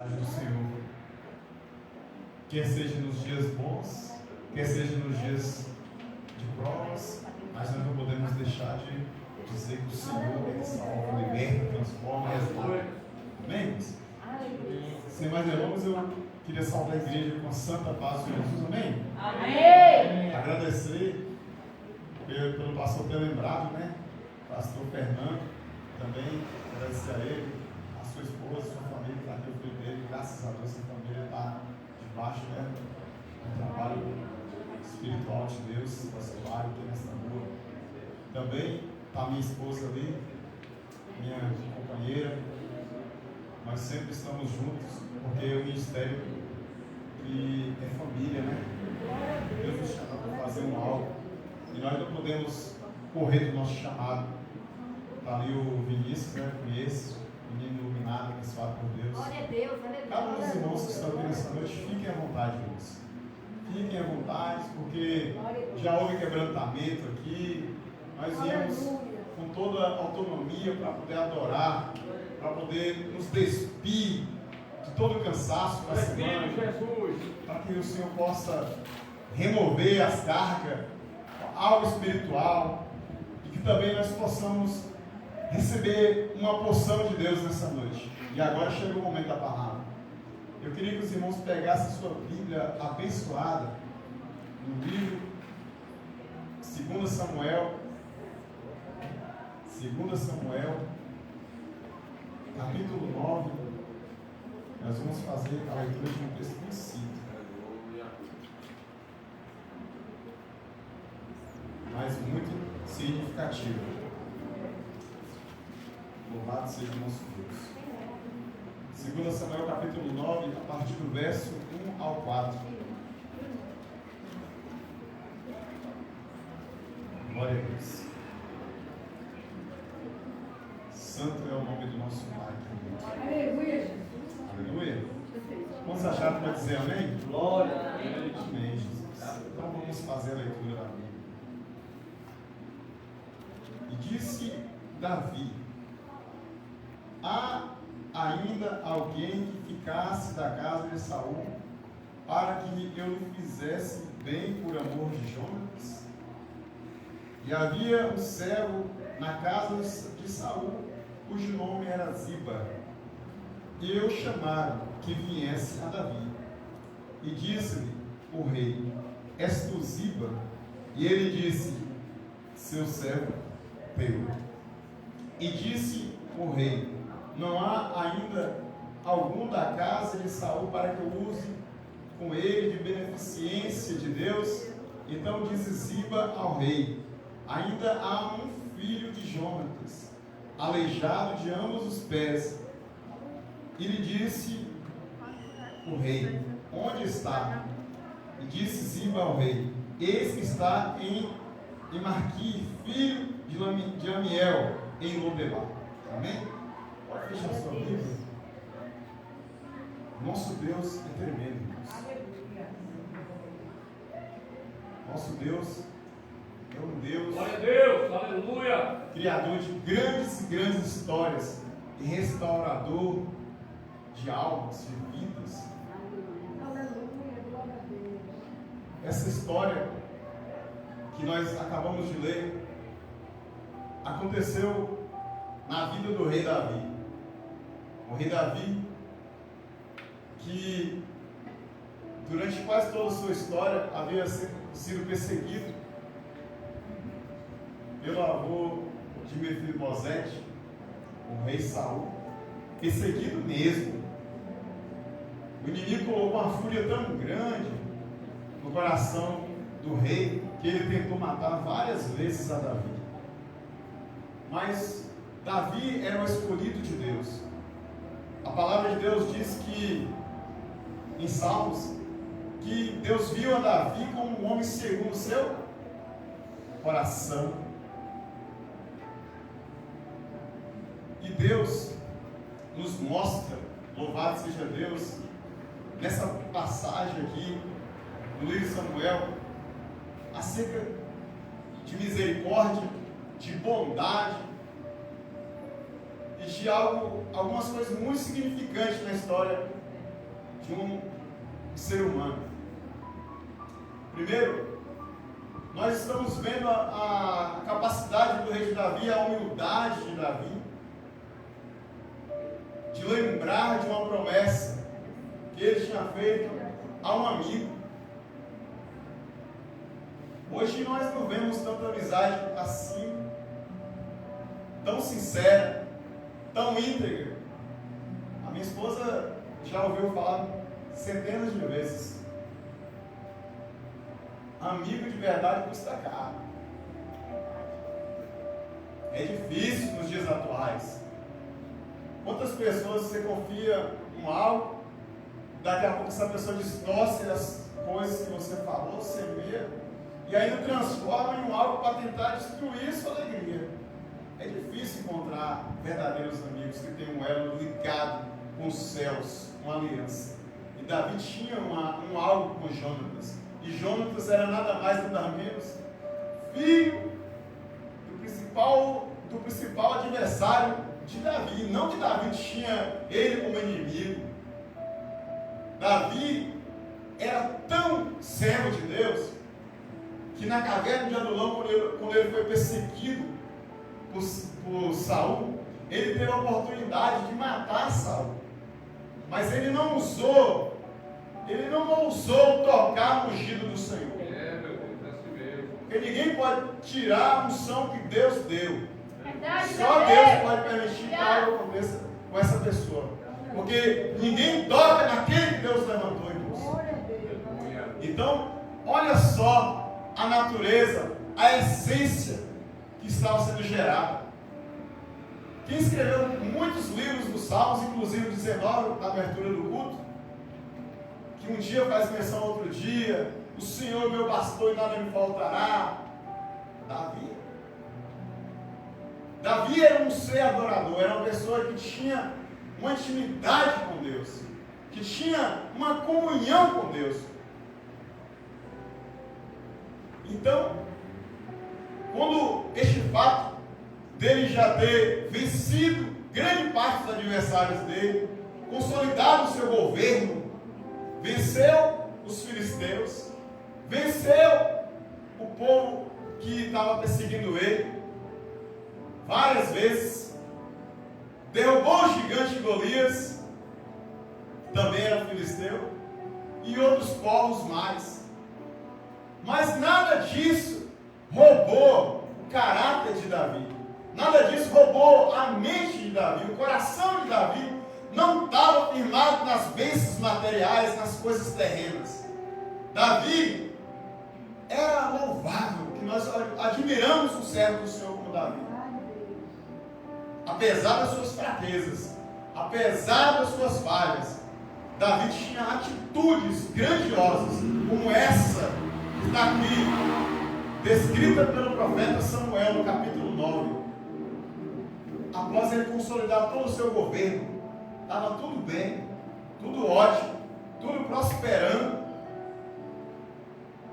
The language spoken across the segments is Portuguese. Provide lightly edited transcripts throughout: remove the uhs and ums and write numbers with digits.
do Senhor, quer seja nos dias bons, quer seja nos dias de provas, mas nós não podemos deixar de dizer que o Senhor é que salva, liberta, transforma e restaura. Amém? Sem mais delongas, eu queria saudar a igreja com a santa paz de Jesus. Amém? Amém. Agradecer pelo pastor ter lembrado, né? Pastor Fernando, também agradecer a ele, a sua esposa, a sua família, que está aqui, o filho dele. Graças a Deus, essa família está debaixo, né, do trabalho espiritual de Deus, pastoral aqui nessa rua. Também está minha esposa ali, minha companheira. Nós sempre estamos juntos, porque o ministério que é família, né? Deus nos chamou para fazer um algo e nós não podemos correr do nosso chamado. Está ali o Vinícius, né? Conheço, menino iluminado, abençoado por Deus. Glória a Deus, aleluia. Cada um dos irmãos que estão aqui nessa noite, fiquem à vontade, irmãos. Fiquem à vontade, porque já houve quebrantamento aqui. Nós viemos com toda a autonomia para poder adorar, para poder nos despir de todo o cansaço da semana, para que o Senhor possa remover as cargas, algo espiritual, e que também nós possamos receber uma porção de Deus nessa noite. E agora chega o momento da palavra. Eu queria que os irmãos pegassem sua Bíblia abençoada no livro 2 Samuel, capítulo 9. Nós vamos fazer a leitura de um texto conhecido, mas muito significativo. Louvado seja o nosso Deus. 2 Samuel capítulo 9, a partir do verso 1 ao 4. Glória a Deus. Santo é o nome do nosso Pai. Aleluia. Aleluia. Quantos acharam para dizer amém? Glória a Deus. Amém, Jesus. Então vamos fazer a leitura da Bíblia. E disse Davi: há ainda alguém que ficasse da casa de Saul, para que eu lhe fizesse bem por amor de Jonatas? E havia um servo na casa de Saul, cujo nome era Ziba. E eu chamaram que viesse a Davi. E disse-lhe o rei: és tu Ziba? E ele disse: seu servo teu. E disse o rei: não há ainda algum da casa de Saul para que eu use com ele de beneficência de Deus? Então disse Ziba ao rei: ainda há um filho de Jonatas, aleijado de ambos os pés. E lhe disse o rei: onde está? E disse Ziba ao rei: eis que está em Marqui, filho de Amiel, em Lodebar. Amém? Pode fechar sua Bíblia. Nosso Deus é tremendo, irmãos. Nosso Deus é um Deus, Glória a Deus, aleluia. criador de grandes e grandes histórias e restaurador de almas, de vidas. Aleluia, glória a Deus. Essa história que nós acabamos de ler aconteceu na vida do rei Davi. O rei Davi, que durante quase toda a sua história havia sido perseguido pelo avô de Mefibosete, o rei Saul, perseguido mesmo. O inimigo colocou uma fúria tão grande no coração do rei que ele tentou matar várias vezes a Davi. Mas Davi era o escolhido de Deus. A palavra de Deus diz que, em Salmos, que Deus viu a Davi como um homem segundo o seu coração. E Deus nos mostra, louvado seja Deus, nessa passagem aqui, no livro de Samuel, acerca de misericórdia, de bondade e de algumas coisas muito significantes na história de um ser humano. Primeiro, nós estamos vendo a capacidade do rei de Davi, a humildade de Davi, de lembrar de uma promessa que ele tinha feito a um amigo. Hoje nós não vemos tanta amizade assim, tão sincera, tão íntegra. A minha esposa já ouviu falar centenas de vezes: amigo de verdade custa caro. É difícil nos dias atuais. Quantas pessoas você confia em algo, daqui a pouco essa pessoa distorce as coisas que você falou, semeia, e ainda transforma em algo para tentar destruir sua alegria. É difícil encontrar verdadeiros amigos que tenham um elo ligado com os céus, uma aliança. E Davi tinha um algo com Jonatas. E Jonatas era nada mais nada menos filho do principal adversário de Davi. Não que Davi tinha ele como inimigo. Davi era tão servo de Deus que na caverna de Adulão, quando ele foi perseguido por Saul, ele teve a oportunidade de matar Saul. Mas ele não ousou tocar no ungido do Senhor. Porque ninguém pode tirar a unção que Deus deu. Só Deus pode permitir que algo aconteça com essa pessoa. Porque ninguém toca naquele que Deus levantou em você. Então, olha só a natureza, a essência que estava sendo gerada. Quem escreveu muitos livros dos Salmos, inclusive o 19, na abertura do culto, que um dia faz menção outro dia: o Senhor é meu pastor e nada me faltará. Davi era um ser adorador, era uma pessoa que tinha uma intimidade com Deus, que tinha uma comunhão com Deus. Então, quando este fato dele já ter vencido grande parte dos adversários dele, consolidado o seu governo, venceu os filisteus, venceu o povo que estava perseguindo ele várias vezes, derrubou o gigante Golias, que também era filisteu, e outros povos mais. Mas nada disso roubou o caráter de Davi. Nada disso roubou a mente de Davi. O coração de Davi não estava firmado nas bênçãos materiais, nas coisas terrenas. Davi era louvável, que nós admiramos o servo do Senhor como Davi. Apesar das suas fraquezas, apesar das suas falhas, Davi tinha atitudes grandiosas, como essa que está aqui, descrita pelo profeta Samuel no capítulo 9. Após ele consolidar todo o seu governo, estava tudo bem, tudo ótimo, tudo prosperando.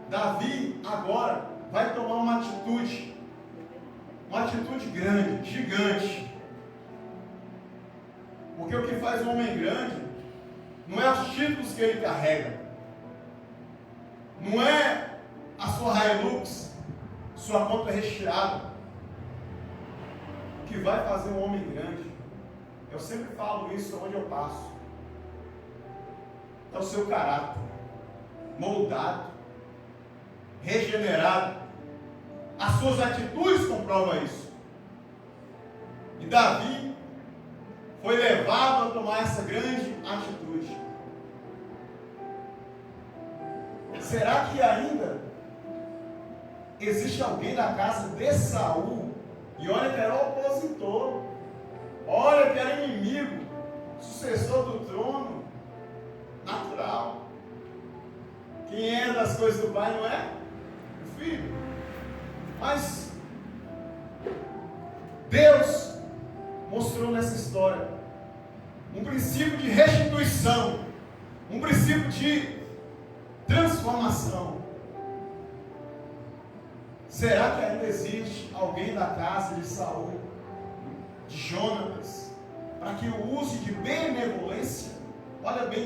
Davi agora vai tomar uma atitude grande, gigante. Porque o que faz um homem grande não é os títulos que ele carrega, não é a sua Hilux, sua conta recheada. O que vai fazer um homem grande, eu sempre falo isso onde eu passo, é o seu caráter moldado, regenerado. As suas atitudes comprovam isso. E Davi foi levado a tomar essa grande atitude. Será que ainda existe alguém da casa de Saul? E olha que era opositor, olha que era inimigo, sucessor do trono natural. Quem é das coisas do pai não é o filho. Mas Deus mostrou nessa história um princípio de restituição, um princípio de transformação. Será que ainda existe alguém da casa de Saul, de Jonatas, para que o use de benevolência? Olha bem